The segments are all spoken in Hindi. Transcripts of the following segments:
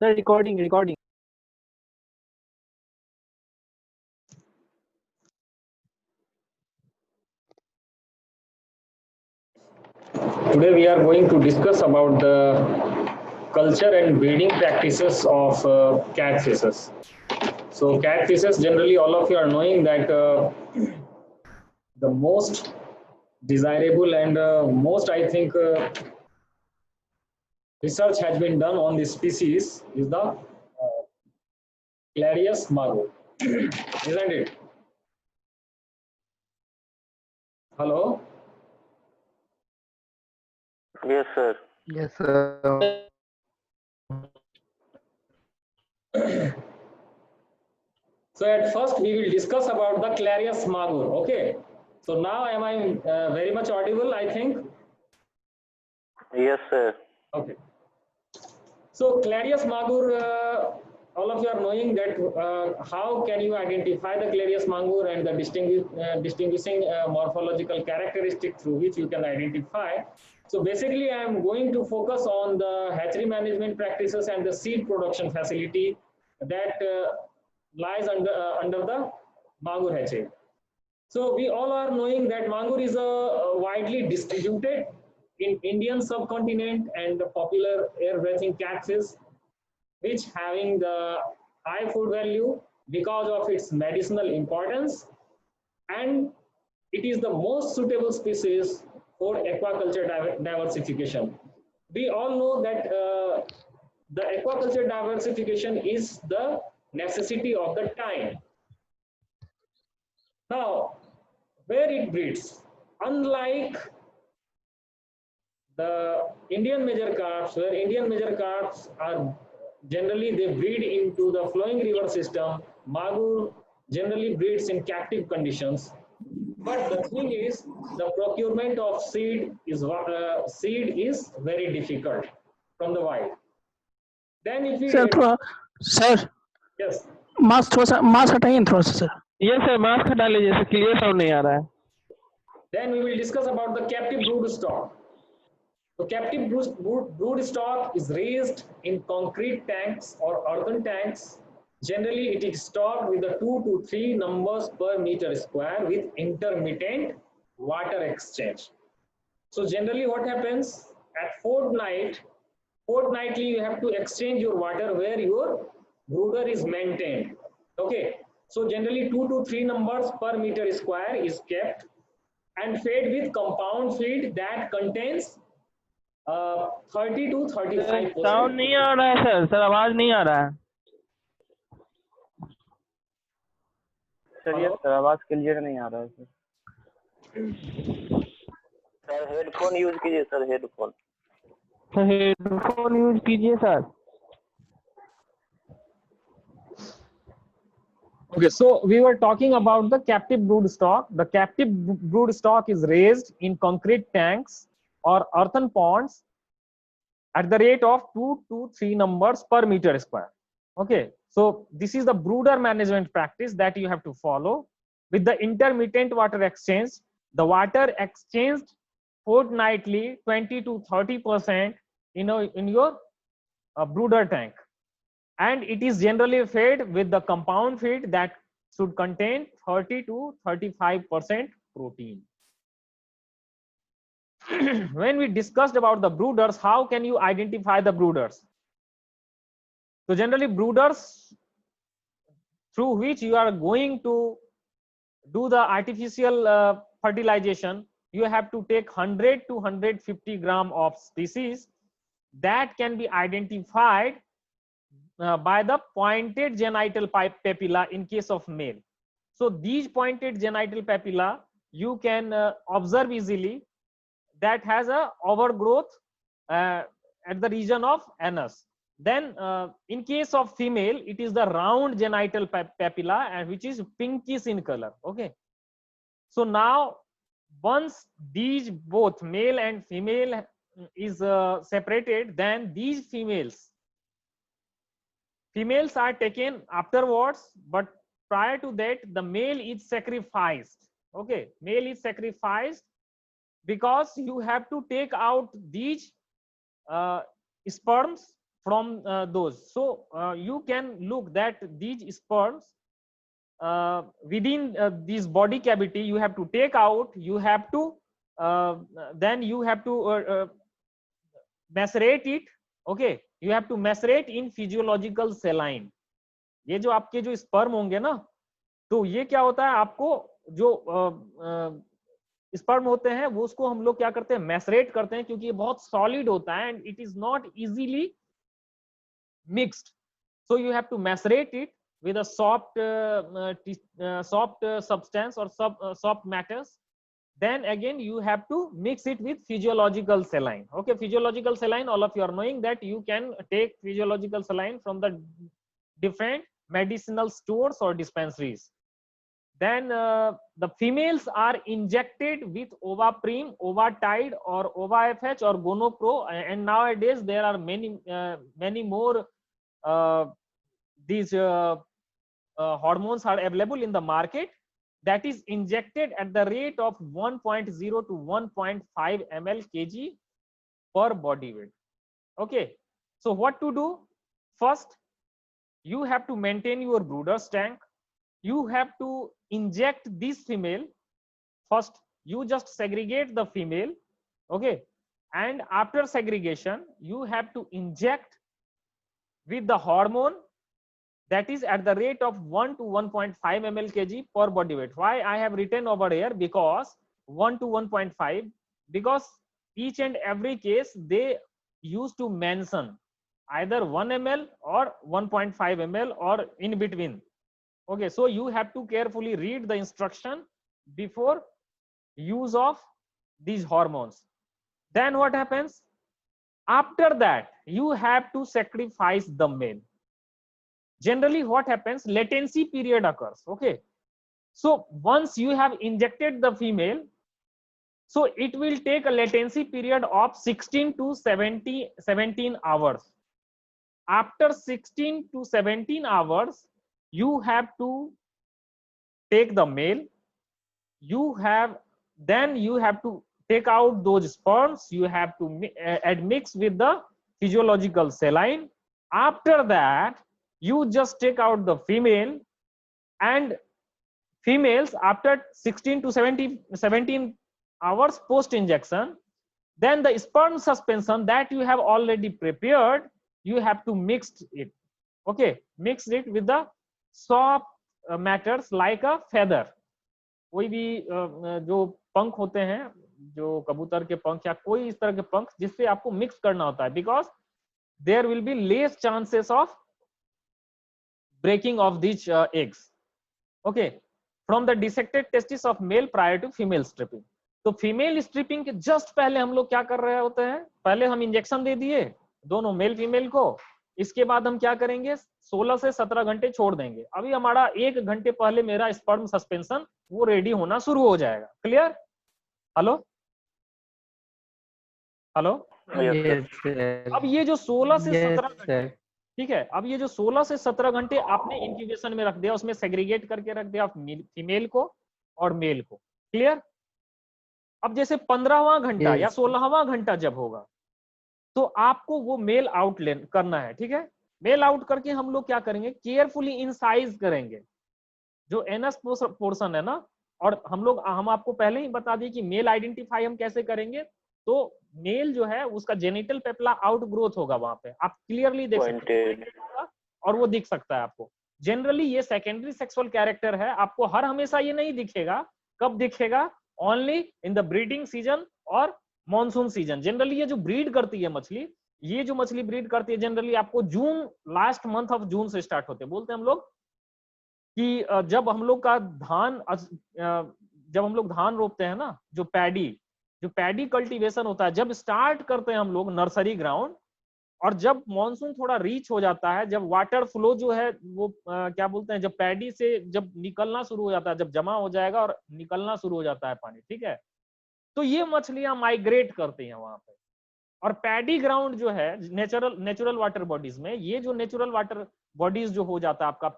Sir, recording. Today we are going to discuss about the culture and breeding practices of catfishes. So catfishes, generally all of you are knowing that the most desirable and most I think research has been done on this species is the Clarius mago, isn't it? Hello. Yes, sir. Yes, sir. So at first we will discuss about the Clarius mago. Okay. So now am I very much audible? I think. Yes, sir. Okay. So Clarius magur, all of you are knowing that how can you identify the Clarius magur and the distinguishing morphological characteristic through which you can identify. So basically, I am going to focus on the hatchery management practices and the seed production facility that lies under the magur hatchery. So we all are knowing that mangur is a widely distributed in Indian subcontinent and the popular air-breathing catfish, which having the high food value because of its medicinal importance, and it is the most suitable species for aquaculture diversification. We all know that the aquaculture diversification is the necessity of the time. Now, where it breeds, unlike the Indian major carps, where Indian major carps are generally they breed into the flowing river system, magur generally breeds in captive conditions. But the thing is, the procurement of seed is very difficult from the wild. Then if we sir yes, mask थोड़ा सा मास्क हटाइए थोड़ा सा सर. Yes, sir. Mask हटा लीजिए, सर क्लियर साउंड नहीं आ रहा है. then we will discuss about the captive brood stock. So captive brood stock is raised in concrete tanks or earthen tanks. Generally, it is stocked with the 2 to 3 numbers per meter square with intermittent water exchange. So generally what happens at fortnightly you have to exchange your water where your brooder is maintained. Okay. So generally 2 to 3 numbers per meter square is kept and fed with compound feed that contains 30 to 35%. Sound नहीं आ रहा है सर. सर आवाज नहीं आ रहा है. सर, ये सर आवाज क्लियर नहीं आ रहा है सर. हेडफोन यूज कीजिए sir, headphone. Sir headphone use कीजिए sir. Okay, so we were talking about the captive brood stock. The captive brood stock is raised in concrete tanks or earthen ponds at the rate of 2 to 3 numbers per meter square. Okay, so this is the brooder management practice that you have to follow with the intermittent water exchange. The water exchanged fortnightly 20 to 30% in your brooder tank, and it is generally fed with the compound feed that should contain 30 to 35% protein. When we discussed about the brooders, how can you identify the brooders? So generally brooders through which you are going to do the artificial fertilization, you have to take 100 to 150 gram of species that can be identified by the pointed genital papilla in case of male. So these pointed genital papilla you can observe easily that has a overgrowth at the region of anus. Then in case of female, it is the round genital papilla and which is pinkish in color. Okay. So now once these both male and female is separated, then these females are taken afterwards, but prior to that the male is sacrificed. Okay, male is sacrificed because you have to take out these sperms from those. So you can look that these sperms within this body cavity you have to take out, you have to then you have to macerate it. Okay, you have to macerate in physiological saline. ये जो आपके जो स्पर्म होंगे ना, तो ये क्या होता है, आपको जो स्पर्म होते हैं वो उसको हम लोग क्या करते हैं, मैसरेट करते हैं, क्योंकि ये बहुत सॉलिड होता है and it is not easily mixed. So you have to macerate it with a soft substance or soft matters. Then again you have to mix it with physiological saline. Okay, physiological saline, all of you are knowing that you can take physiological saline from the different medicinal stores or dispensaries. Then the females are injected with Ovaprene, Ovatide or OvaFH or Gonopro, and nowadays there are many more these hormones are available in the market, that is injected at the rate of 1.0 to 1.5 ml kg per body weight. Okay, so what to do? First, you have to maintain your brooder's tank. You have to inject this female. First, you just segregate the female. Okay, and after segregation, you have to inject with the hormone, that is at the rate of 1 to 1.5 ml kg per body weight. Why I have written over here? Because 1 to 1.5, because each and every case they used to mention either 1 ml or 1.5 ml or in between. Okay, so you have to carefully read the instruction before use of these hormones. Then what happens? After that, you have to sacrifice the male. Generally what happens, latency period occurs. Okay, so once you have injected the female, so it will take a latency period of 16 to 17 hours. After 16 to 17 hours, you have to take the male. You have to take out those sperms. You have to admix with the physiological saline. After that, you just take out the female, and females after 16 to 17 hours post injection, then the sperm suspension that you have already prepared, you have to mix it. Okay, mix it with the soft matters like a feather. कोई भी जो पंख होते हैं, जो कबूतर के पंख या कोई इस तरह के पंख जिससे आपको मिक्स करना होता है, because there will be less chances of breaking of these eggs. Okay, from the dissected testis of male prior to female stripping. तो फीमेल स्ट्रिपिंग के जस्ट पहले हम लोग क्या कर रहे होते हैं, पहले हम इंजेक्शन दे दिए दोनों मेल फीमेल को, इसके बाद हम क्या करेंगे, 16 से 17 घंटे छोड़ देंगे. अभी हमारा 1 घंटे पहले मेरा स्पर्म सस्पेंशन वो रेडी होना शुरू हो जाएगा. क्लियर? Hello hello. अब ये जो 16 से 17 घंटे, ठीक है, अब ये जो 16 से 17 घंटे आपने इंक्यूबेशन में रख दिया, उसमें सेग्रीगेट करके रख दिया फीमेल को और मेल को. क्लियर? अब जैसे 15वां घंटा या 16वां घंटा जब होगा, तो आपको वो मेल आउट करना है. ठीक है, मेल आउट करके हम लोग क्या करेंगे, केयरफुली इंसाइज करेंगे जो एनस पोर्शन है ना. और हम आपको पहले ही बता दिए कि मेल आइडेंटिफाई हम कैसे करेंगे. तो मेल जो है उसका जेनिटल पेपला आउट ग्रोथ होगा, वहां पे आप क्लियरली देख सकते हैं और वो दिख सकता है आपको. जनरली ये सेकेंडरी सेक्सुअल कैरेक्टर है, आपको हर हमेशा ये नहीं दिखेगा. कब दिखेगा? Only in the breeding season और मॉनसून सीजन. जनरली ये जो ब्रीड करती है मछली, ये जो मछली ब्रीड करती है जनरली आपको जून, लास्ट मंथ ऑफ जून से स्टार्ट होते हैं. बोलते हैं हम लोग कि जब हम लोग धान रोपते हैं ना, जो पैडी कल्टीवेशन होता है, जब स्टार्ट करते हैं हम लोग नर्सरी ग्राउंड, और जब मॉनसून थोड़ा रीच हो जाता है, जब वाटर फ्लो जो है वो क्या बोलते हैं, जब पैडी से जब निकलना शुरू हो जाता है, जब जमा हो जाएगा और निकलना शुरू हो जाता है पानी, ठीक है, तो ये मछलियां माइग्रेट करती हैं वहां पे. और पैडी ग्राउंड जो है नेचुरल वाटर बॉडीज में, ये जो नेचुरल वाटर बॉडीज जो हो जाता है आपका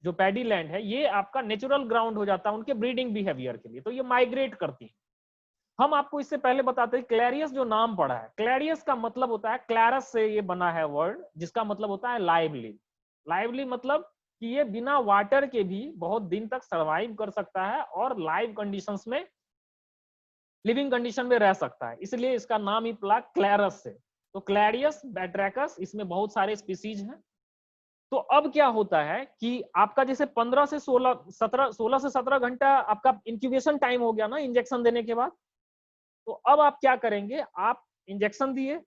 जो पैडी लैंड है, ये आपका नेचुरल ग्राउंड हो जाता है उनके ब्रीडिंग बिहेवियर के लिए. तो ये माइग्रेट करती है. हम आपको इससे पहले बताते हैं क्लैरियस जो नाम पड़ा है, क्लैरियस का मतलब होता है, क्लैरस से ये बना है वर्ड, जिसका मतलब होता है लाइवली। लाइवली मतलब कि ये बिना वाटर के भी बहुत दिन तक सरवाइव कर सकता है और लाइव कंडीशंस में, लिविंग कंडीशन में रह सकता है, इसलिए इसका नाम ही पड़ा क्लैरस से। तो क्लैरियस बैट्रैकस, इसमें बहुत सारे स्पीसीज हैं। तो अब क्या होता है कि आपका जैसे 15 से 16 से 17 घंटा आपका इंक्यूबेशन टाइम हो गया ना इंजेक्शन देने के बाद। तो अब आप क्या करेंगे, आप इंजेक्शन दिए,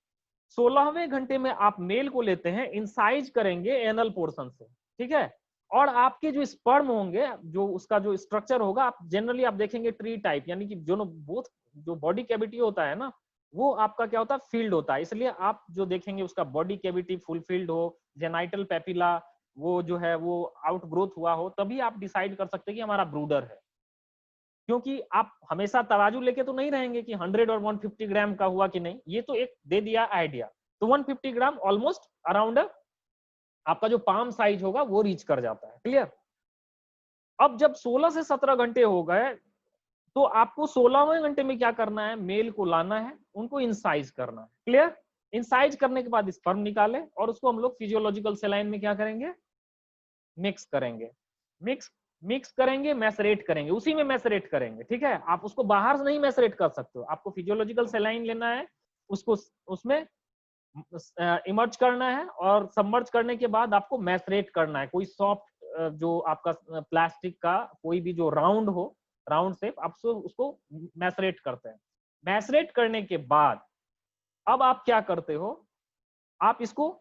16वें घंटे में आप मेल को लेते हैं, इंसाइज करेंगे एनल पोर्शन से, ठीक है। और आपके जो स्पर्म होंगे, जो उसका जो स्ट्रक्चर होगा, आप जनरली आप देखेंगे ट्री टाइप, यानी कि जो बोथ जो बॉडी कैविटी होता है ना, वो आपका क्या होता है, फील्ड होता है। इसलिए आप जो देखेंगे उसका बॉडी कैविटी फुलफिल्ड हो, जेनाइटल पेपिला वो जो है वो आउटग्रोथ हुआ हो, तभी आप डिसाइड कर सकते हैं कि हमारा ब्रूडर है। क्योंकि आप हमेशा तराजू लेके तो नहीं रहेंगे कि 100 और 150 ग्राम का हुआ कि नहीं, ये तो एक दे दिया आइडिया। तो 150 ग्राम ऑलमोस्ट अराउंड आपका जो पाम साइज होगा वो रीच कर जाता है। क्लियर। अब जब 16 से 17 घंटे हो गए, तो आपको 16वें घंटे में क्या करना है, मेल को लाना है, उनको इंसाइज करना है। क्लियर। इंसाइज करने के बाद स्पर्म निकाले और उसको हम लोग फिजियोलॉजिकल सेलाइन में क्या करेंगे, मिक्स करेंगे। मिक्स करेंगे, मैसरेट करेंगे, उसी में मैसरेट करेंगे, ठीक है। आप उसको बाहर से नहीं मैसरेट कर सकते हो, आपको फिजियोलॉजिकल सेलाइन लेना है, उसको उसमें इमर्ज करना है और सबमर्ज करने के बाद आपको मैसरेट करना है। कोई सॉफ्ट जो आपका प्लास्टिक का कोई भी जो राउंड हो, राउंड शेप, आप उसको मैसरेट करते हैं। मैसरेट करने के बाद अब आप क्या करते हो, आप इसको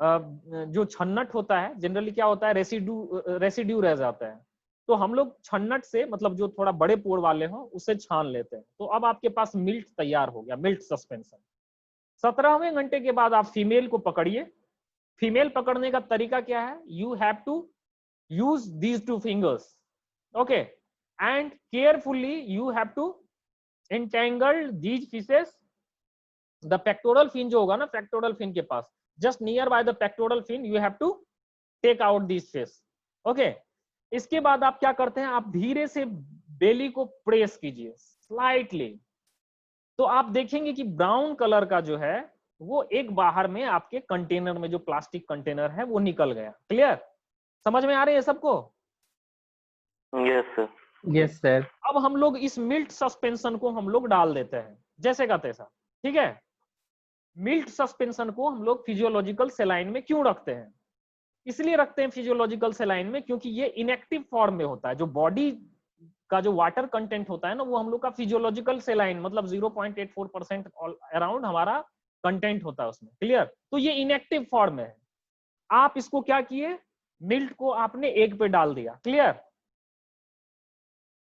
जो छन्नट होता है, जनरली क्या होता है, रेसिड्यू रह जाता है, तो हम लोग छन्नट से, मतलब जो थोड़ा बड़े पोर वाले हो, उससे छान लेते हैं। तो अब आपके पास मिल्ट तैयार हो गया, मिल्ट सस्पेंशन। 17वें घंटे के बाद आप फीमेल को पकड़िए। फीमेल पकड़ने का तरीका क्या है, you have to use these 2 fingers, okay, and carefully you have to entangle these fishes, the pectoral fin जो होगा ना, pectoral fin के पास, just near by the pectoral fin you have to take out these fish, okay। इसके बाद आप क्या करते हैं, आप धीरे से बेली को प्रेस कीजिए स्लाइटली, तो आप देखेंगे कि ब्राउन कलर का जो है वो एक बाहर में आपके कंटेनर में, जो प्लास्टिक कंटेनर है, वो निकल गया। क्लियर, समझ में आ रही है सबको? Yes sir. Yes sir. अब हम लोग इस मिल्ट सस्पेंशन को हम लोग डाल देते हैं जैसे का तैसा, ठीक है। मिल्ट सस्पेंशन को हम लोग फिजियोलॉजिकल सेलाइन में क्यों रखते हैं, इसलिए रखते हैं फिजियोलॉजिकल सेलाइन में क्योंकि ये इनएक्टिव फॉर्म में होता है। जो बॉडी का जो वाटर कंटेंट होता है ना, वो हम लोग का फिजियोलॉजिकल सेलाइन मतलब 0.84% अराउंड हमारा कंटेंट होता है उसमें। क्लियर, तो ये इनएक्टिव फॉर्म में है। आप इसको क्या किए, मिल्ट को आपने एग पे डाल दिया। Clear,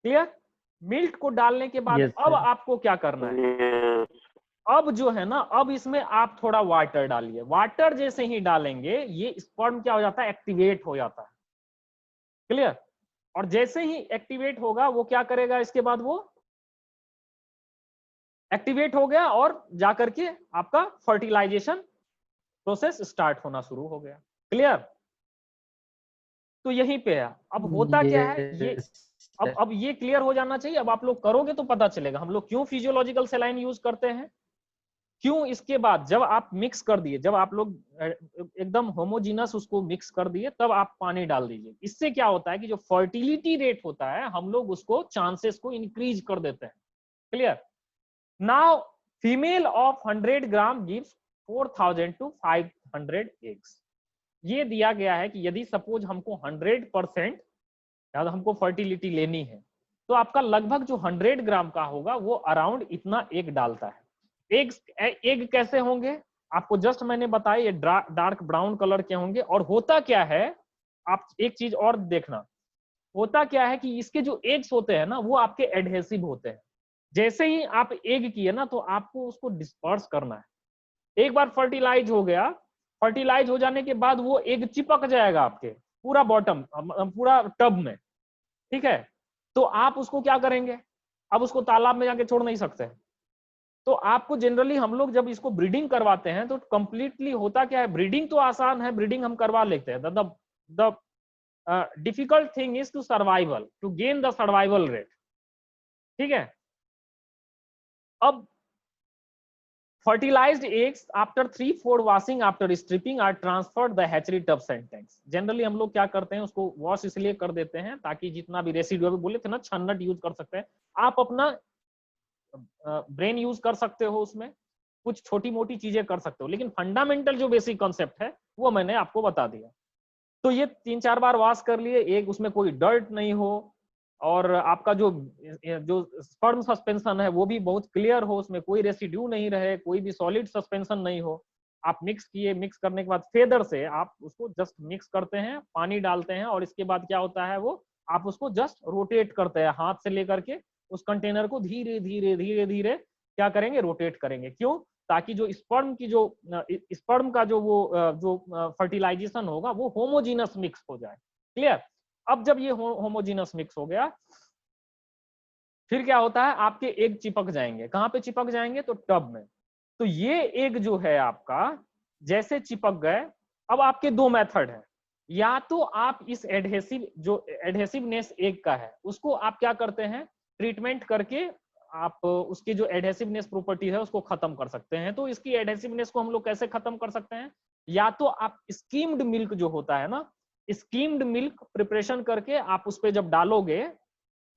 clear. मिल्ट को डालने के बाद अब आपको क्या करना है, अब जो है ना, अब इसमें आप थोड़ा वाटर डालिए। वाटर जैसे ही डालेंगे ये स्पर्म क्या हो जाता है, एक्टिवेट हो जाता है। क्लियर, और जैसे ही एक्टिवेट होगा वो क्या करेगा, इसके बाद वो एक्टिवेट हो गया और जाकर के आपका फर्टिलाइजेशन प्रोसेस स्टार्ट होना शुरू हो गया। क्लियर, तो यहीं पे है। अब होता क्या है, ये अब ये क्लियर हो जाना चाहिए। अब आप लोग करोगे तो पता चलेगा हम लोग क्यों फिजियोलॉजिकल सेलाइन यूज करते हैं, क्यों। इसके बाद जब आप मिक्स कर दिए, जब आप लोग एकदम होमोजीनस उसको मिक्स कर दिए, तब आप पानी डाल दीजिए। इससे क्या होता है कि जो फर्टिलिटी रेट होता है, हम लोग उसको चांसेस को इंक्रीज कर देते हैं। Clear, now female of 100 gram gives 4000 to 500 eggs. ये दिया गया है कि यदि सपोज हमको 100% हमको फर्टिलिटी लेनी है, तो आपका लगभग जो 100 ग्राम का होगा वो अराउंड इतना एग डालता है। एग कैसे होंगे, आपको जस्ट मैंने बताया, ये डार्क ब्राउन कलर के होंगे। और होता क्या है, आप एक चीज और देखना, होता क्या है कि इसके जो एग्स होते हैं ना, वो आपके एडहेसिव होते हैं। जैसे ही आप एग किए ना, तो आपको उसको डिस्पर्स करना है। एक बार फर्टिलाइज हो गया, फर्टिलाइज हो जाने के बाद वो एग चिपक जाएगा आपके पूरा बॉटम, पूरा टब में, ठीक है। तो आप उसको क्या करेंगे, अब उसको तालाब में जाके छोड़ नहीं सकते। तो आपको जनरली हम लोग जब इसको ब्रीडिंग करवाते हैं तो कंप्लीटली होता क्या है, ब्रीडिंग तो आसान है, ब्रीडिंग हम करवा लेते हैं। The difficult thing is to survival, to gain the survival rate, ठीक है। अब fertilized eggs after 3-4 washing after stripping are transferred the hatchery tubs and tanks. Generally हम लोग क्या करते हैं, उसको वॉश इसलिए कर देते हैं ताकि जितना भी रेसिड्यू, अभी बोले थे ना छन्नट यूज कर सकते हैं, आप अपना ब्रेन यूज कर सकते हो, उसमें कुछ छोटी मोटी चीजें कर सकते हो, लेकिन फंडामेंटल जो बेसिक कॉन्सेप्ट है वो मैंने आपको बता दिया। तो ये 3-4 बार वॉश कर लिए, एक उसमें कोई डर्ट नहीं हो, और आपका जो स्पर्म सस्पेंशन है वो भी बहुत क्लियर हो, उसमें कोई रेसिड्यू नहीं रहे, कोई भी सॉलिड सस्पेंशन नहीं हो। आप मिक्स किए, मिक्स करने के बाद फेदर से आप उसको जस्ट मिक्स करते हैं, पानी डालते हैं, और इसके बाद क्या होता है, वो आप उसको जस्ट रोटेट करते हैं, हाथ से लेकर के उस कंटेनर को धीरे धीरे धीरे धीरे क्या करेंगे, रोटेट करेंगे। क्यों? ताकि जो स्पर्म का जो फर्टिलाइजेशन होगा वो होमोजीनस मिक्स हो जाए। क्लियर? अब जब ये होमोजीनस मिक्स हो गया, फिर क्या होता है, आपके एग चिपक जाएंगे। कहां पे चिपक जाएंगे? तो टब में। तो ये एग जो है आपका जैसे चिपक गए, अब आपके दो मेथड है, या तो आप इस एडहेसिवनेस एग का है उसको आप क्या करते हैं, ट्रीटमेंट करके आप उसकी जो एडहेसिवनेस प्रॉपर्टी है उसको खत्म कर सकते हैं। तो इसकी एडहेसिवनेस को हम लोग कैसे खत्म कर सकते हैं, या तो आप स्कीम्ड मिल्क जो होता है ना, स्कीम्ड मिल्क प्रिपरेशन करके आप उस पे जब डालोगे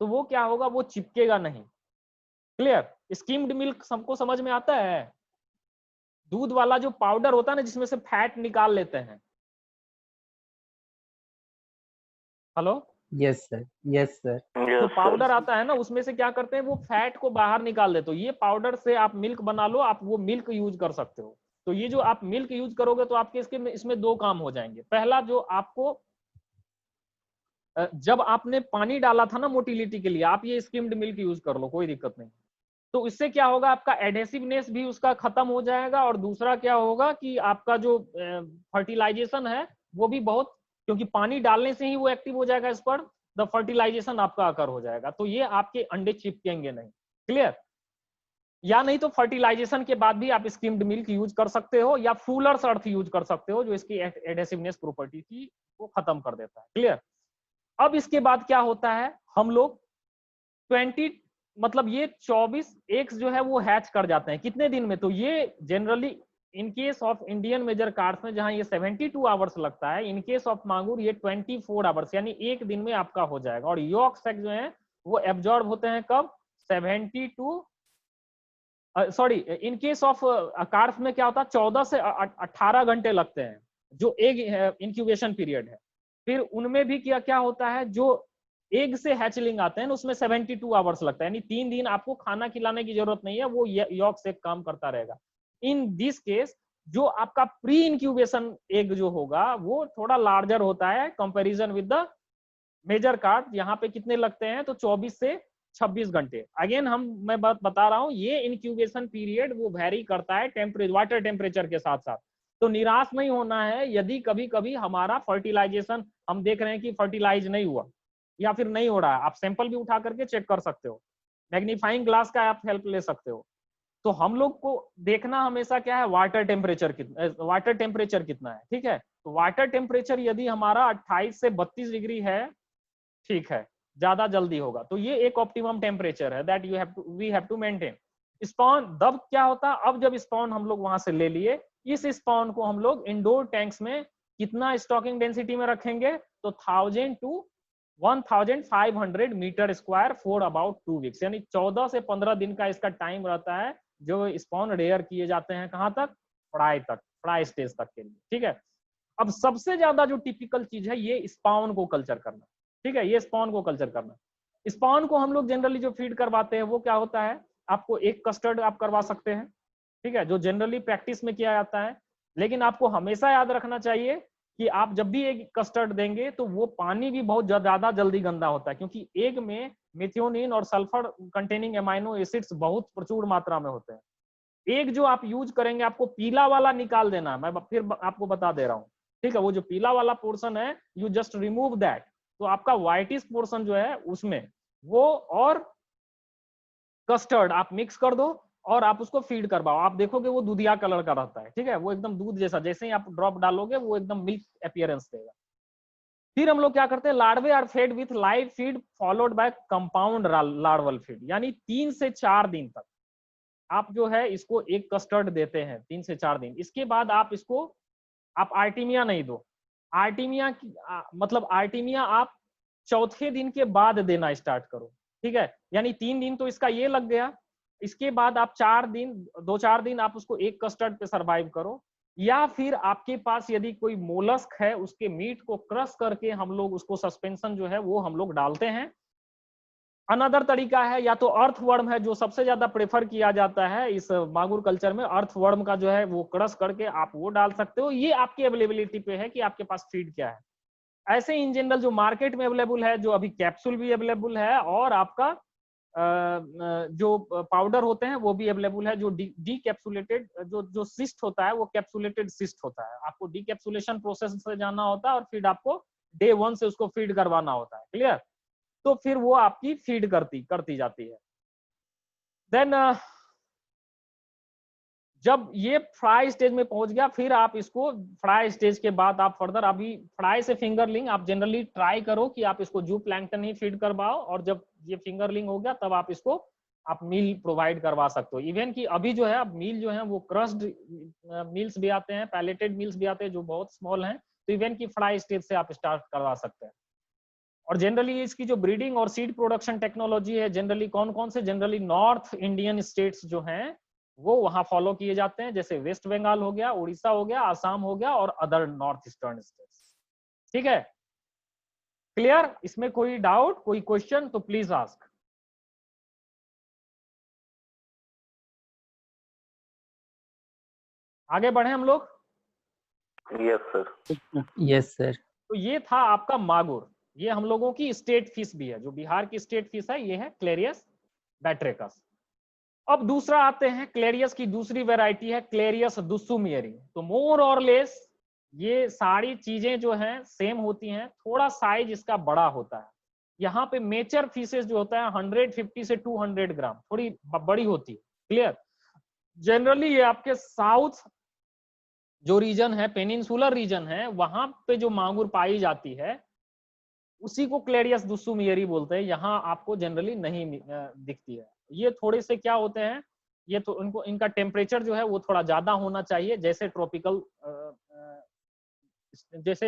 तो वो क्या होगा, वो चिपकेगा नहीं। क्लियर? स्कीम्ड मिल्क सबको समझ में आता है? दूध वाला जो पाउडर होता है ना, जिसमें से फैट निकाल लेते हैं। Hello? Yes sir, yes sir. जो पाउडर आता है ना, उसमें से क्या करते हैं, वो फैट को बाहर निकाल देते हो। ये पाउडर से आप मिल्क बना लो, आप वो मिल्क यूज कर सकते हो। तो ये जो आप मिल्क यूज करोगे तो आपके इसमें दो काम हो जाएंगे। पहला, जो आपको जब आपने पानी डाला था ना मोटिलिटी के लिए, आप ये स्किम्ड मिल्क यूज कर लो, कोई दिक्कत नहीं। तो इससे क्या होगा, आपका एडहेसिवनेस भी उसका खत्म हो जाएगा, और दूसरा क्या होगा कि आपका जो फर्टिलाइजेशन है वो भी बहुत, क्योंकि पानी डालने से ही वो एक्टिव हो जाएगा इस पर, द फर्टिलाइजेशन आपका अकर हो जाएगा। तो ये आपके अंडे चिपकेंगे नहीं। क्लियर? या नहीं तो फर्टिलाइजेशन के बाद भी आप स्किम्ड मिल्क यूज कर सकते हो, या फूलर्स अर्थ यूज कर सकते हो, जो इसकी एडहेसिवनेस प्रॉपर्टी की वो खत्म कर देता है। क्लियर? अब इसके बाद क्या होता है, हम लोग 20 मतलब ये 24 एग्स जो है वो हैच कर जाते हैं। कितने दिन में? तो ये generally in case of Indian major carps में जहां ये 72 आवर्स लगता है, इन केस ऑफ मांगुर ये 24 आवर्स, यानी एक दिन में आपका हो जाएगा। और यॉर्क सैक जो है वो एब्जॉर्ब होते हैं कब? 72 sorry, in case of cards में क्या होता है, 14 से 18 घंटे लगते हैं, जो एग इंक्यूबेशन पीरियड है। फिर उनमें भी क्या क्या होता है, जो एग से हैचलिंग आते हैं उसमें 72 आवर्स लगता है, यानी 3 दिन आपको खाना खिलाने की जरूरत नहीं है, वो यॉर्क से काम करता रहेगा। इन दिस केस जो आपका प्री इंक्यूबेशन एग जो होगा वो थोड़ा लार्जर होता है comparison with the major carp. यहाँ पे कितने लगते हैं, तो 24 से 26 घंटे। अगेन मैं बात बता रहा हूँ, ये इंक्यूबेशन पीरियड वो वेरी करता है वाटर टेम्परेचर के साथ साथ। तो निराश नहीं होना है यदि कभी कभी हमारा फर्टिलाइजेशन हम देख रहे हैं कि फर्टिलाइज नहीं हुआ या फिर नहीं हो रहा है, आप सैंपल भी उठा करके चेक कर सकते हो, मैग्नीफाइंग ग्लास का आप हेल्प ले सकते हो। तो हम लोग को देखना हमेशा क्या है, वाटर टेम्परेचर कितना है। ठीक है? तो वाटर टेम्परेचर यदि हमारा 28 से 32 डिग्री है, ठीक है, ज्यादा जल्दी होगा, तो ये एक ऑप्टिमम टेम्परेचर है that we have to maintain. Spawn तब क्या होता है, अब जब स्पॉन हम लोग वहां से ले लिए, इस स्पॉन को हम लोग इंडोर टैंक्स में कितना स्टॉकिंग डेंसिटी में रखेंगे, तो 1000 to 1500 metre square for about 2 weeks, यानी 14 से 15 दिन का इसका टाइम रहता है जो स्पॉन रेयर किए जाते हैं। कहां तक? फ्राई स्टेज तक के लिए। ठीक है? अब सबसे ज्यादा जो टिपिकल चीज है ये स्पॉन को कल्चर करना। ठीक है? ये स्पॉन को कल्चर करना। स्पॉन को हम लोग जनरली जो फीड करवाते हैं वो क्या होता है, आपको एक कस्टर्ड आप करवा सकते हैं। ठीक है? जो जनरली प्रैक्टिस में किया जाता है, लेकिन आपको हमेशा याद रखना चाहिए कि आप जब भी एक कस्टर्ड देंगे तो वो पानी भी बहुत ज्यादा जल्दी गंदा होता है, क्योंकि एग में मेथियोनिन और सल्फर कंटेनिंग एमाइनो एसिड्स बहुत प्रचुर मात्रा में होते हैं। एग जो आप यूज करेंगे, आपको पीला वाला निकाल देना है, मैं फिर आपको बता दे रहा हूँ। ठीक है? वो जो पीला वाला पोर्शन है, यू जस्ट रिमूव दैट। तो आपका व्हाइटिश पोर्शन जो है उसमें वो और कस्टर्ड आप मिक्स कर दो और आप उसको फीड करवाओ, आप देखोगे वो दूधिया कलर का रहता है। ठीक है? वो एकदम दूध जैसा, जैसे ही आप ड्रॉप डालोगे वो एकदम मिल्क अपीयरेंस देगा। फिर हम लोग क्या करते हैं, larvae are fed with live feed followed by compound larval feed, यानी 3 से 4 दिन तक आप जो है इसको एक कस्टर्ड देते हैं 3 से 4 दिन, इसके बाद आप इसको आप आर्टिमिया नहीं दो। आर्टिमिया की मतलब आर्टिमिया आप चौथे दिन के बाद देना स्टार्ट करो, ठीक है। यानी 3 दिन तो इसका ये लग गया, इसके बाद आप 2-4 दिन आप उसको एक कस्टर्ड पे सरवाइव करो, या फिर आपके पास यदि कोई मोलस्क है उसके मीट को क्रश करके हम लोग उसको सस्पेंशन जो है वो हम लोग डालते हैं। अनदर तरीका है या तो अर्थवर्म है, जो सबसे ज्यादा प्रेफर किया जाता है इस मागुर कल्चर में, अर्थवर्म का जो है वो क्रश करके आप वो डाल सकते हो। ये आपकी अवेलेबिलिटी पे है कि आपके पास फीड क्या है। ऐसे इन जनरल जो मार्केट में अवेलेबल है, जो अभी कैप्सूल भी अवेलेबल है और आपका जो पाउडर होते हैं वो भी अवेलेबल है, जो डीकैप्सुलेटेड जो सिस्ट होता है वो कैप्सुलेटेड सिस्ट होता है। आपको डीकैप्सुलेशन प्रोसेस से जाना होता है और फिर आपको डे 1 से उसको फीड करवाना होता है, क्लियर। तो फिर वो आपकी फीड करती जाती है। देन जब ये फ्राई स्टेज में पहुंच गया, फिर आप इसको फ्राई स्टेज के बाद आप फर्दर, अभी फ्राई से फिंगरलिंग आप जनरली ट्राई करो कि आप इसको जू प्लैंकटन ही फीड करवाओ, और जब ये फिंगरलिंग हो गया तब आप इसको आप मील प्रोवाइड करवा सकते हो। इवन कि अभी जो है अब मील जो है वो क्रस्ड मील्स भी आते हैं, पैलेटेड मील्स भी आते हैं जो बहुत स्मॉल हैं, तो इवन की फ्राई स्टेज से आप स्टार्ट करवा सकते हैं। और जनरली इसकी जो ब्रीडिंग और सीड प्रोडक्शन टेक्नोलॉजी है, जनरली कौन कौन से, जनरली नॉर्थ इंडियन स्टेट्स जो हैं वो वहां फॉलो किए जाते हैं, जैसे वेस्ट बंगाल हो गया, उड़ीसा हो गया, आसाम हो गया और अदर नॉर्थ ईस्टर्न स्टेट्स, ठीक है। क्लियर? इसमें कोई डाउट, कोई क्वेश्चन तो प्लीज आस्क। आगे बढ़े हम लोग। Yes sir. Yes sir. तो ये था आपका मागुर, ये हम लोगों की स्टेट फिश भी है, जो बिहार की स्टेट फिश है, ये है क्लेरियस बैट्रिकस। अब दूसरा आते हैं, क्लेरियस की दूसरी वैरायटी है क्लेरियस दुस्सुमियरी। तो मोर और लेस ये सारी चीजें जो हैं सेम होती हैं, थोड़ा साइज इसका बड़ा होता है। यहाँ पे मेचर फिशेस जो होता है 150 से 200 ग्राम, थोड़ी बड़ी होती है, क्लियर। जनरली ये आपके साउथ जो रीजन है, पेनिनसुलर रीजन है, वहां पे जो मांगुर पाई जाती है उसी को क्लेरियस दुस्सुमियरी बोलते हैं। यहाँ आपको जनरली नहीं दिखती है। ये थोड़े से क्या होते हैं, ये तो इनको इनका टेम्परेचर जो है वो थोड़ा ज्यादा होना चाहिए, जैसे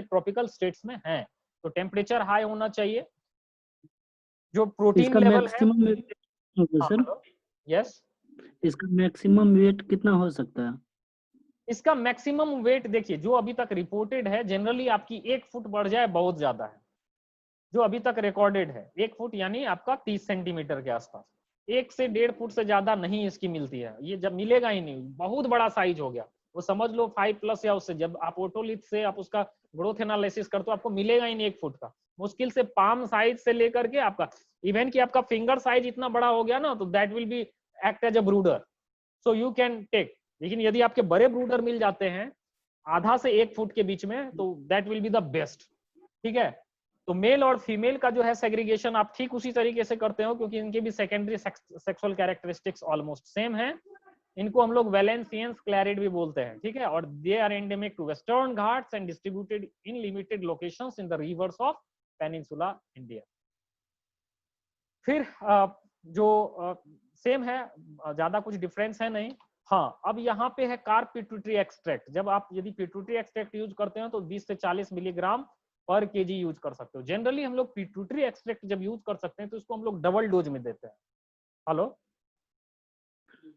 ट्रॉपिकल स्टेट्स में है, तो टेम्परेचर हाई होना चाहिए। जो प्रोटीन इसका लेवल है, मैक्सिमम वेट सर, यस, इसका मैक्सिमम वेट कितना हो सकता है? इसका मैक्सिमम वेट देखिए, जो अभी तक रिपोर्टेड है, जनरली आपकी 1 फुट बढ़ जाए बहुत ज्यादा है। जो अभी तक रिकॉर्डेड है 1 फुट यानी आपका 30 सेंटीमीटर के आसपास, 1 से 1.5 फुट से ज्यादा नहीं इसकी मिलती है। ये जब मिलेगा ही नहीं, बहुत बड़ा साइज हो गया, वो समझ लो 5+ या उससे। जब आप ओटोलिथ से आप उसका ग्रोथ एनालिसिस करते हो, आपको मिलेगा ही नहीं 1 फुट का। मुश्किल से पाम साइज से लेकर के आपका इवन कि आपका फिंगर साइज इतना बड़ा हो गया ना, तो that will be act as a brooder, so you can take. लेकिन यदि आपके बड़े ब्रूडर मिल जाते हैं आधा से 1 फुट के बीच में, तो that will be the best, ठीक है। तो मेल और फीमेल का जो है सेग्रीगेशन आप ठीक उसी तरीके से करते हो, क्योंकि इनके भी secondary sexual characteristics almost same है। इनको हम लोग वैलेंसियंस क्लैरिड भी बोलते हैं, ठीक है। और they are endemic to western Ghats and distributed in limited locations in the rivers of peninsula India. फिर जो सेम है, ज्यादा कुछ डिफरेंस है नहीं। हाँ, अब यहाँ पे है कार्प पिट्यूटरी एक्सट्रैक्ट। जब आप यदि पिट्यूटरी एक्सट्रैक्ट यूज करते हो तो 20 से 40 मिलीग्राम पर केजी यूज कर सकते हो। जनरली हम लोग पिट्यूटरी एक्सट्रैक्ट जब यूज कर सकते हैं तो इसको हम लोग डबल डोज में देते हैं। हेलो,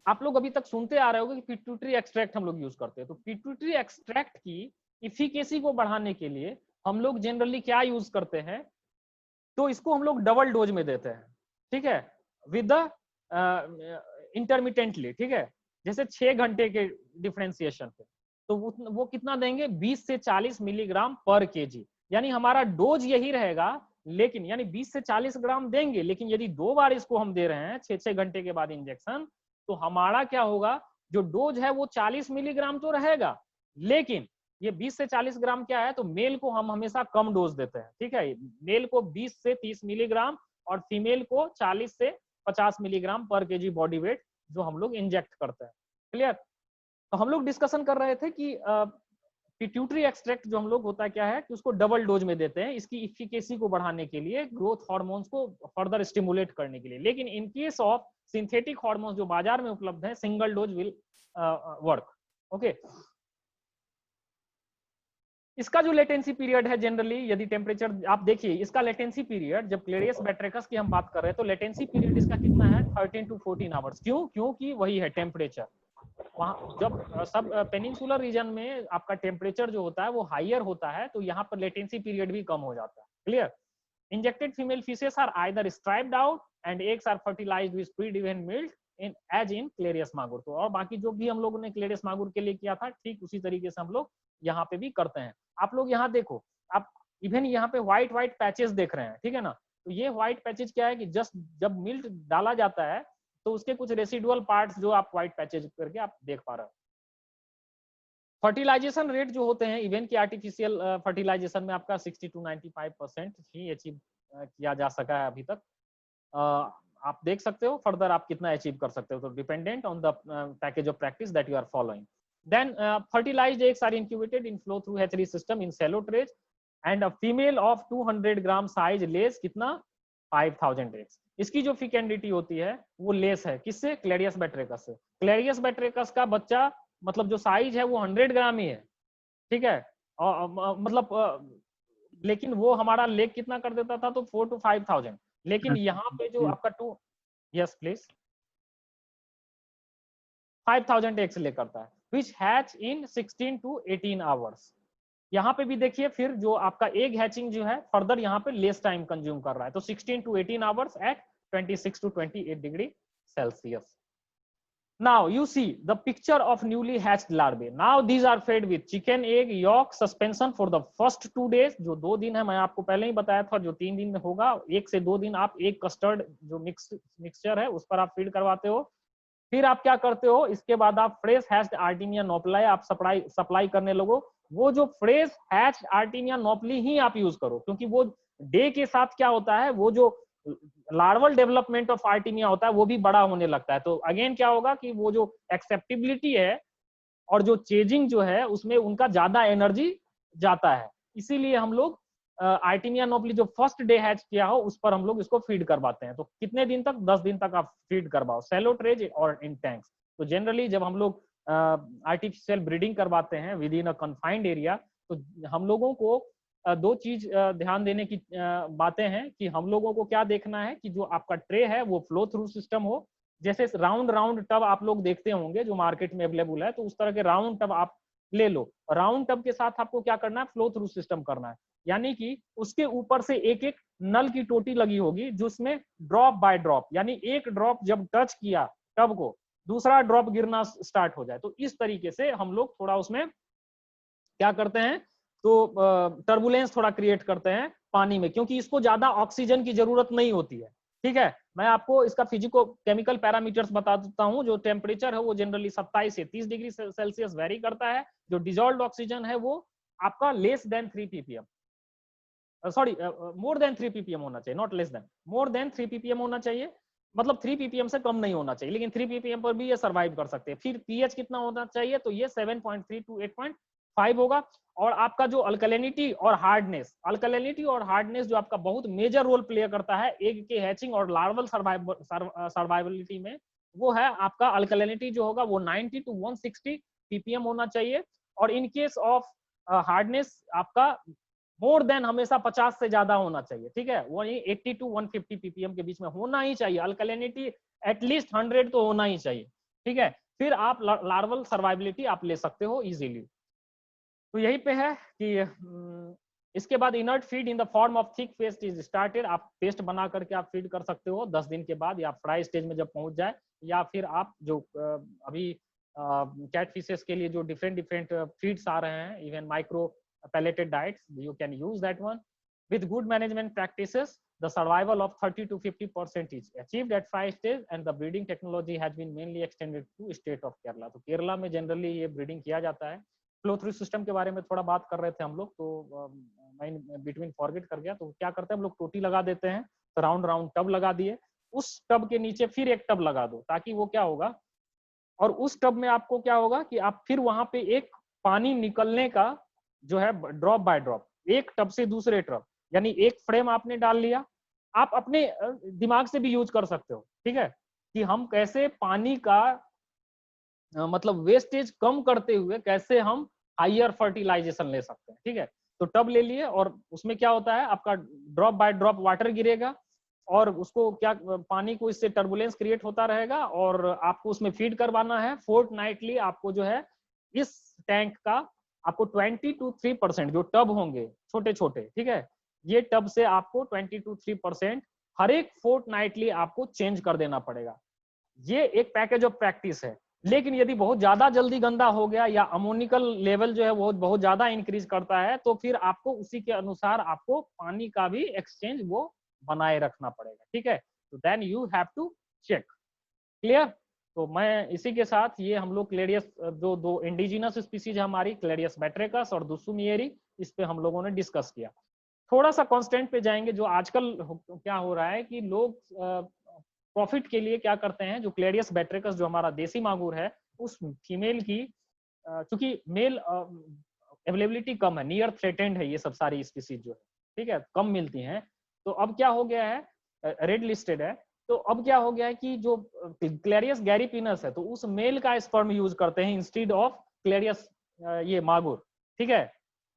आप लोग अभी तक सुनते आ रहे होंगे कि पिट्यूटरी एक्सट्रैक्ट हम लोग यूज करते हैं। तो पिट्यूटरी एक्सट्रैक्ट की इफिकेसी को बढ़ाने के लिए हम लोग जनरली क्या यूज करते हैं, तो इसको हम लोग डबल डोज में देते हैं, ठीक है, विद द इंटरमिटेंटली, ठीक है। जैसे 6 घंटे के डिफरेंशिएशन पे, तो वो कितना देंगे, 20 से 40 मिलीग्राम पर केजी। यानी हमारा डोज यही रहेगा, लेकिन यानी 20 से 40 ग्राम देंगे, लेकिन यदि 2 बार इसको हम दे रहे हैं 6-6 घंटे के बाद इंजेक्शन, तो हमारा क्या होगा, जो डोज है वो 40 मिलीग्राम तो रहेगा, लेकिन ये 20 से 40 ग्राम क्या है, तो मेल को हम हमेशा कम डोज देते हैं, ठीक है। मेल को 20 से 30 मिलीग्राम और फीमेल को 40 से 50 मिलीग्राम पर केजी बॉडी वेट जो हम लोग इंजेक्ट करते हैं, क्लियर। तो हम लोग डिस्कशन कर रहे थे कि पिट्यूटरी एक्सट्रैक्ट जो हम लोग होता है क्या है कि उसको डबल डोज में देते हैं, इसकी इफिकेसी को बढ़ाने के लिए, ग्रोथ हार्मोन्स को फर्दर स्टिमुलेट करने के लिए। लेकिन इन केस ऑफ सिंथेटिक हार्मोन्स जो बाजार में उपलब्ध है, single dose will work. Okay, इसका जो लेटेंसी पीरियड है जनरली, यदि टेम्परेचर आप देखिए, इसका लेटेंसी पीरियड, जब क्लेरियस बैट्रिकस की हम बात कर रहे हैं तो लेटेंसी पीरियड इसका कितना है, 13 to 14 आवर्स। क्यों? क्योंकि वही है टेम्परेचर। वहां जब सब पेनिनसुलर रीजन में आपका टेम्परेचर जो होता है वो हाइयर होता है, तो यहाँ पर लेटेंसी पीरियड भी कम हो जाता है। Clear? Injected female fishes are either stripped out and eggs are fertilized with प्री-डिवेन milk in as in Clarias magur. तो और बाकी जो भी हम लोगों ने क्लेरियस मागुर के लिए किया था, ठीक उसी तरीके से हम लोग यहाँ पे भी करते हैं। आप लोग यहाँ देखो, आप इवन यहाँ पे व्हाइट व्हाइट पैचेस देख रहे हैं, ठीक है ना? तो ये व्हाइट पैचेस क्या है कि जस्ट जब मिल्क डाला जाता है तो उसके कुछ रेसिडुअल पार्ट्स जो आप व्हाइट पैचेज करके आप देख पा रहे हो। फर्टिलाइजेशन रेट जो होते हैं इवन की आर्टिफिशियल फर्टिलाइजेशन में आपका 60 to 95% ही अचीव किया जा सका है अभी तक। आप देख सकते हो फर्दर आप कितना अचीव कर सकते हो, तो dependent on the package of practice that you are following. Then fertilized eggs are incubated in flow through hatchery system in shallow trays and a female of 200 gram size lays कितना 5000 eggs। इसकी जो fecundity होती है वो लेस है, किससे? क्लेरियस बैट्रिकस से। क्लेरियस बैट्रिकस का बच्चा मतलब जो साइज है वो 100 ग्राम ही है, ठीक है? मतलब लेकिन वो हमारा लेग कितना कर देता था, तो 4 to 5000। लेकिन यहाँ पे जो आपका 2 यस प्लीज 5000 eggs ले करता है, which hatch in 16 to 18 hours। यहाँ पे भी देखिए फिर जो आपका एग हैचिंग जो है फर्दर यहाँ पे लेस टाइम कंज्यूम कर रहा है, तो 16 to 18 hours at 26 to 28 degree Celsius। Now you see the picture of newly hatched larvae। Now these are fed with chicken egg yolk suspension for the first 2 days। जो 2 दिन है मैं आपको पहले ही बताया था, जो 3 दिन में होगा, 1 से 2 दिन आप एक कस्टर्ड जो मिक्सचर है उस पर आप फीड करवाते हो। फिर आप क्या करते हो, इसके बाद आप फ्रेश हैच्ड आर्टेमिया नोपलाई आप सप्लाई करने लगो। वो जो फ्रेश हैच्ड आर्टेमिया नोपली ही आप यूज करो, क्योंकि वो डे के साथ क्या होता है, वो जो लार्वल डेवलपमेंट ऑफ आर्टेमिया होता है वो भी बड़ा होने लगता है। तो अगेन क्या होगा कि वो जो एक्सेप्टेबिलिटी है और जो चेजिंग जो है उसमें उनका ज्यादा एनर्जी जाता है। इसीलिए हम लोग आर्टेमिया नोपली जो फर्स्ट डे हैच किया हो उस पर हम लोग इसको फीड करवाते हैं। तो कितने दिन तक? 10 दिन तक आप फीड करवाओ, सैलो ट्रेज और इन टैंक्स। तो जनरली जब हम लोग आर्टिफिशियल ब्रीडिंग करवाते हैं with in a confined area, तो हम लोगों को 2 चीज ध्यान देने की बातें हैं कि हम लोगों को क्या देखना है कि जो आपका ट्रे है वो फ्लो थ्रू सिस्टम हो। जैसे राउंड टब आप लोग देखते होंगे जो मार्केट में अवेलेबल है, तो उस तरह के राउंड टब आप ले लो। राउंड टब के साथ आपको क्या करना है, फ्लो थ्रू सिस्टम करना है, यानी कि उसके ऊपर से एक एक नल की टोटी लगी होगी जिसमें ड्रॉप बाय ड्रॉप, यानी एक ड्रॉप जब टच किया टब को दूसरा ड्रॉप गिरना स्टार्ट हो जाए। तो इस तरीके से हम लोग थोड़ा उसमें क्या करते हैं, तो टर्बुलेंस थोड़ा क्रिएट करते हैं पानी में, क्योंकि इसको ज्यादा ऑक्सीजन की जरूरत नहीं होती है। ठीक है, मैं आपको इसका फिजिको केमिकल पैरामीटर्स बता देता हूं। जो टेम्परेचर है वो जनरली 27 से 30 डिग्री सेल्सियस वेरी करता है। जो डिजॉल्व्ड ऑक्सीजन है वो आपका less than 3 ppm, sorry more than 3 ppm होना चाहिए, not less than, more than 3 ppm होना चाहिए, मतलब 3 ppm से कम नहीं होना चाहिए, लेकिन 3 ppm पर भी ये सर्वाइव कर सकते हैं। फिर पीएच कितना होना चाहिए, तो ये 7.3 to 8.5 होगा। और आपका जो अल्कलिनिटी और हार्डनेस, अल्कलिनिटी और हार्डनेस जो आपका बहुत मेजर रोल प्ले करता है एग के हैचिंग और लार्वल सर्वाइवलिटी में, वो है आपका अल्कलिनिटी जो होगा वो 90 to 160 ppm होना चाहिए। और इन केस ऑफ हार्डनेस आपका मोर देन हमेशा 50 से ज्यादा होना चाहिए। ठीक है, वो 80 to 150 ppm के बीच में होना ही चाहिए। अल्कलिनिटी एटलीस्ट 100 तो होना ही चाहिए। ठीक है, फिर आप लार्वल सर्वाइवलिटी आप ले सकते हो इजीली। तो यही पे है कि इसके बाद inert feed in the form of thick paste is started. आप पेस्ट बना करके आप फीड कर सकते हो 10 दिन के बाद, या फ्राई स्टेज में जब पहुंच जाए, या फिर आप जो अभी कैट फिशेस के लिए जो डिफरेंट फीड्स आ रहे हैं, even micro pelleted diets, you can use that one. With good management practices, the survival of 30 to 50% is achieved at 5 stage, and the breeding technology has been mainly extended to state of Kerala. तो केरला में जनरली ये ब्रीडिंग किया जाता है। फ्लो थ्रू सिस्टम के बारे में थोड़ा बात कर रहे थे हम लोग, तो मैं बिटवीन फॉरगेट कर गया। तो क्या करते हैं हम लोग, टोटी लगा देते हैं, तो राउंड टब लगा दिए, उस टब के नीचे फिर एक टब लगा दो, ताकि वो क्या होगा, और उस टब में आपको क्या होगा कि आप फिर वहां पे एक पानी निकलने का जो है ड्रॉप बाय ड्रॉप, एक टब से दूसरे टब, यानी एक फ्रेम आपने डाल लिया, आप अपने दिमाग से भी यूज कर सकते हो। ठीक है, कि हम कैसे पानी का मतलब वेस्टेज कम करते हुए कैसे हम हायर फर्टिलाइजेशन ले सकते हैं। ठीक है, तो टब ले लिए और उसमें क्या होता है, आपका ड्रॉप बाय ड्रॉप वाटर गिरेगा और उसको क्या, पानी को इससे टर्बुलेंस क्रिएट होता रहेगा और आपको उसमें फीड करवाना है। फोर्टनाइटली आपको जो है इस टैंक का आपको 20 to 3% जो टब होंगे छोटे छोटे, ठीक है, ये टब से आपको 20 to 3% हर एक फोर्टनाइटली आपको चेंज कर देना पड़ेगा। ये एक पैकेज ऑफ प्रैक्टिस है। लेकिन यदि बहुत ज्यादा जल्दी गंदा हो गया या अमोनिकल लेवल जो है वो बहुत ज्यादा इंक्रीज करता है तो फिर आपको उसी के अनुसार आपको पानी का भी एक्सचेंज वो बनाए रखना पड़ेगा। ठीक है, तो then you have to check. Clear? तो मैं इसी के साथ ये हम लोग क्लेरियस जो दो इंडिजिनस स्पीसीज है हमारी, क्लेरियस बैट्रिकस और दुसुमिएरी, इस पे हम लोगों ने डिस्कस किया। थोड़ा सा कांस्टेंट पे जाएंगे। जो आजकल क्या हो रहा है कि लोग प्रॉफिट के लिए क्या करते हैं, जो क्लेरियस बैट्रिकस जो हमारा देसी मांगुर है उस फीमेल की, चूंकि मेल अवेलेबिलिटी कम है, नियर थ्रेटेंड है ये सब सारी स्पीसीज जो है, ठीक है, कम मिलती हैं। तो अब क्या हो गया है, रेड लिस्टेड है, तो अब क्या हो गया है कि जो क्लेरियस गैरीपिनस है तो उस मेल का स्पर्म यूज करते हैं इंस्टेड ऑफ क्लेरियस ये मागुर। ठीक है,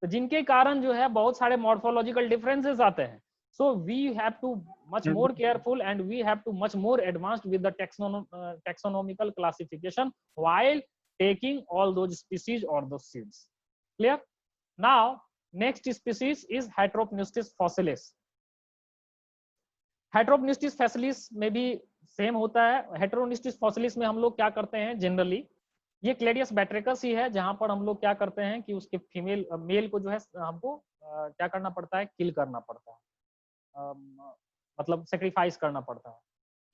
तो जिनके कारण जो है बहुत सारे मॉर्फोलॉजिकल डिफरेंसेस आते हैं। So we have to much more careful and we have to much more advanced with the taxonomical classification while taking all those species or those seeds. Clear? Now next species is Heteropneustis fossilis. Heteropneustis fossilis में भी सेम होता है। Heteropneustis fossilis में हम लोग क्या करते हैं जनरली, ये क्लेरियस बैट्रिकस ही है जहां पर हम लोग क्या करते हैं कि उसके फीमेल मेल को जो है हमको क्या करना पड़ता है, किल करना पड़ता है, मतलब सेक्रीफाइस करना पड़ता है,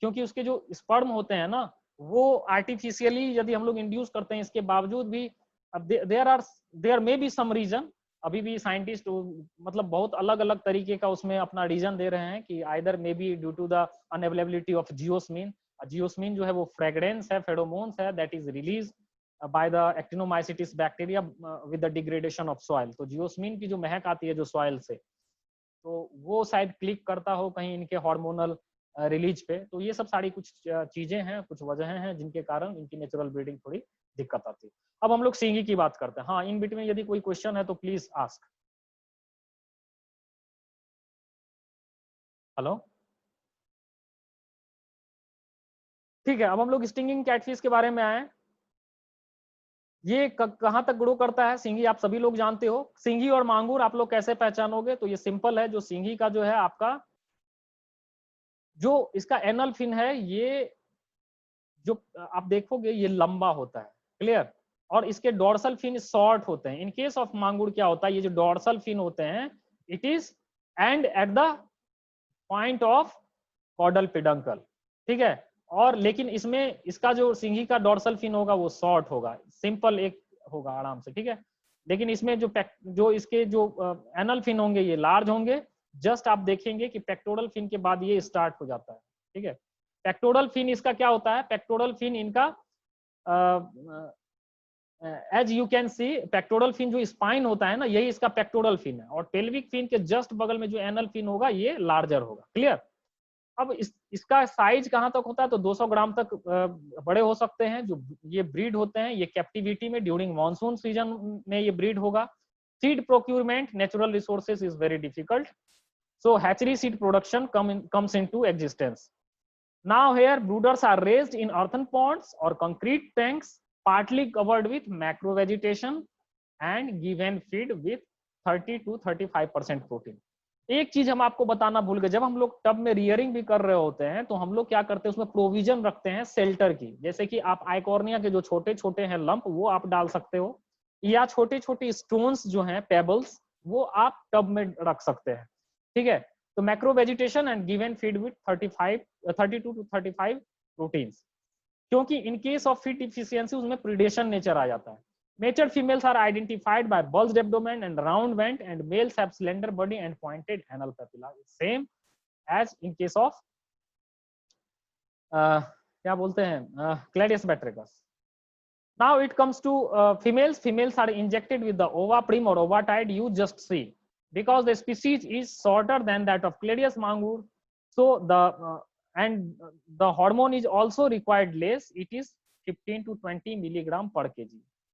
क्योंकि उसके जो स्पर्म होते हैं ना वो आर्टिफिशियली यदि हम लोग इंड्यूस करते हैं, इसके बावजूद भी there may be some reason, अभी भी साइंटिस्ट मतलब बहुत अलग अलग तरीके का उसमें अपना रीजन दे रहे हैं कि either may be due to the unavailability of geosmin. Geosmin जो है वो फ्रेग्रेंस है, फेरोमोन्स है, that is release by the actinomycetes bacteria with the degradation of soil. तो जियोस्मिन की जो महक आती है जो सॉइल से, तो वो शायद क्लिक करता हो कहीं इनके हार्मोनल रिलीज पे। तो ये सब सारी कुछ चीजें हैं, कुछ वजहें हैं जिनके कारण इनकी नेचुरल ब्रीडिंग थोड़ी दिक्कत आती है। अब हम लोग सींगी की बात करते हैं। हाँ, इन बिटवीन यदि कोई क्वेश्चन है तो प्लीज आस्क। हेलो, ठीक है, अब हम लोग स्टिंगिंग कैटफिश के बारे में आए। ये कहां तक ग्रो करता है? सिंगी आप सभी लोग जानते हो। सिंगी और मांगूर आप लोग कैसे पहचानोगे? तो ये सिंपल है। जो सिंगी का जो है आपका जो इसका एनल फिन है, ये जो आप देखोगे ये लंबा होता है, क्लियर, और इसके डोर्सल फिन शॉर्ट होते हैं। इन केस ऑफ मांगूर क्या होता है, ये जो डोर्सल फिन होते हैं it is and at the point of caudal peduncle, ठीक है, और लेकिन इसमें इसका जो सिंगी का डोर्सल फिन होगा वो शॉर्ट होगा, सिंपल एक होगा आराम से, ठीक है। लेकिन इसमें जो इसके जो एनल फिन होंगे ये लार्ज होंगे। जस्ट आप देखेंगे कि पेक्टोरल फिन के बाद ये स्टार्ट हो जाता है, ठीक है। पेक्टोरल फिन इसका क्या होता है, पेक्टोरल फिन इनका as you can see, pectoral fin जो स्पाइन होता है ना, यही इसका पेक्टोरल फिन है, और पेल्विक फिन के जस्ट बगल में जो एनल फिन होगा ये लार्जर होगा, क्लियर। अब इसका साइज कहां तक होता है, तो 200 ग्राम तक बड़े हो सकते हैं। जो ये ब्रीड होते हैं ये कैप्टिविटी में ड्यूरिंग मॉनसून सीजन में ये ब्रीड होगा। Seed procurement natural resources is very difficult, so hatchery seed production comes into existence. Now here brooders are raised in earthen ponds or concrete tanks partly covered with macro vegetation and given feed with 30 to 35% protein. एक चीज हम आपको बताना भूल गए, जब हम लोग टब में रियरिंग भी कर रहे होते हैं तो हम लोग क्या करते हैं, उसमें प्रोविजन रखते हैं शेल्टर की। जैसे कि आप आइकॉर्निया के जो छोटे छोटे हैं लंप वो आप डाल सकते हो, या छोटे छोटे स्टोन्स जो हैं पेबल्स वो आप टब में रख सकते हैं, ठीक है। तो macro vegetation and given feed with 32 to 35 proteins, क्योंकि in case of feed deficiency उसमें प्रीडेशन नेचर आ जाता है। Matured females are identified by bulged abdomen and round vent, and males have slender body and pointed anal papilla, same as in case of क्या बोलते हैं Cladius batrachus. Now it comes to females. Females are injected with the ova prim or ova tide. You just see, because the species is shorter than that of Cladius mangur, so the and the hormone is also required less. It is 15 to 20 milligram per kg.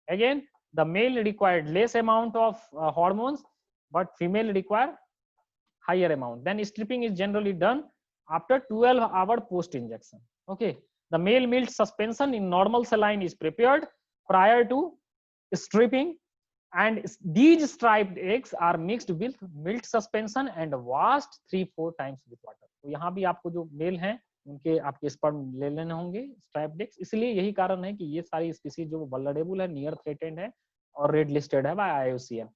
Again, the male required less amount of hormones, but female require higher amount. Then stripping is generally done after 12 hour post injection. Okay, the male milk suspension in normal saline is prepared prior to stripping, and these striped eggs are mixed with milk suspension and washed 3-4 times with water. तो यहाँ भी आपको जो मेल हैं उनके आपके स्पर्म ले लेने होंगे स्ट्राइप्ड एग्स। इसलिए यही कारण है कि ये सारी स्पीसीज जो वल्नरेबल है, नियर थ्रेटेंड है और रेड लिस्टेड है बाय IUCN।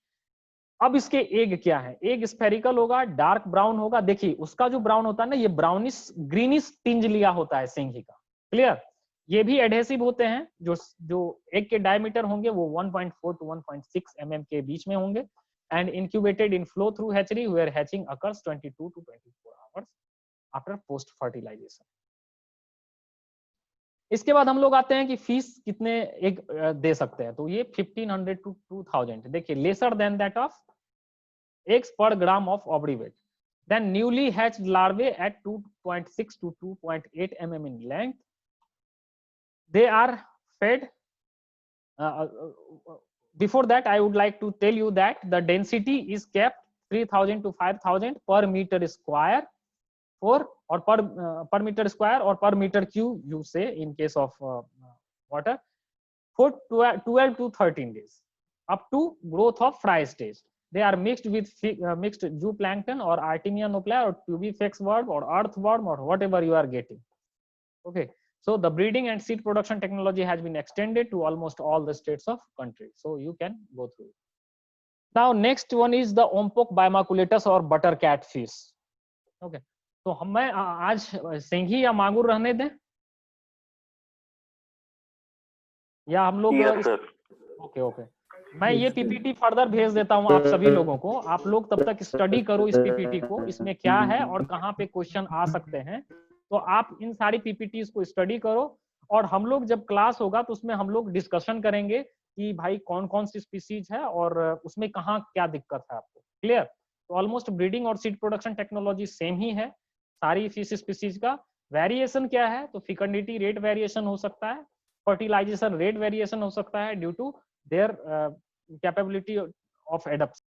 अब इसके एग क्या है? एग स्फेरिकल होगा, डार्क ब्राउन होगा। देखिए उसका जो ब्राउन होता है ना, ये ब्राउनिश ग्रीनिश टिंज लिया होता है सिंघी का। क्लियर? ये भी एडहेसिव होते हैं। जो एग के डायमीटर होंगे वो 1.4 to 1.6 mm के बीच में होंगे, and incubated in flow through hatchery where hatching occurs 22 to 24 hours after post fertilization. इसके बाद हम लोग आते हैं कि फीस कितने एग दे सकते हैं। तो ये 1500 to 2000। देखिए lesser than that of eggs per gram of ovary weight. Then newly hatched larvae at 2.6 to 2.8 mm in length. They are fed. Before that, I would like to tell you that the density is kept 3000 to 5000 per meter square for, or per meter square or per meter cube, you say in case of water, for 12 to 13 days up to growth of fry stage. They are mixed with mixed zooplankton or Artemia nuclei or Tubifex worm or earthworm or whatever you are getting. Okay, so the breeding and seed production technology has been extended to almost all the states of country, so you can go through it. Now next one is the Ompok bimaculatus or butter cat fish. Okay, तो हमें आज सिंघी या मांगुर रहने दें या हम लोग? Yes, sir. ओके, मैं ये पीपीटी फर्दर भेज देता हूं आप सभी लोगों को। आप लोग तब तक स्टडी करो इस पीपीटी को, इसमें क्या है और कहाँ पे क्वेश्चन आ सकते हैं। तो आप इन सारी पीपीटीज को स्टडी करो, और हम लोग जब क्लास होगा तो उसमें हम लोग डिस्कशन करेंगे कि भाई कौन कौन सी स्पीसीज है और उसमें कहाँ क्या दिक्कत है आपको। क्लियर? तो ऑलमोस्ट ब्रीडिंग और सीड प्रोडक्शन टेक्नोलॉजी सेम ही है सारी फिश स्पीसीज का। वेरिएशन क्या है? तो फिकंडिटी रेट वेरिएशन हो सकता है, फर्टिलाइजेशन रेट वेरिएशन हो सकता है due to their capability of adaptation.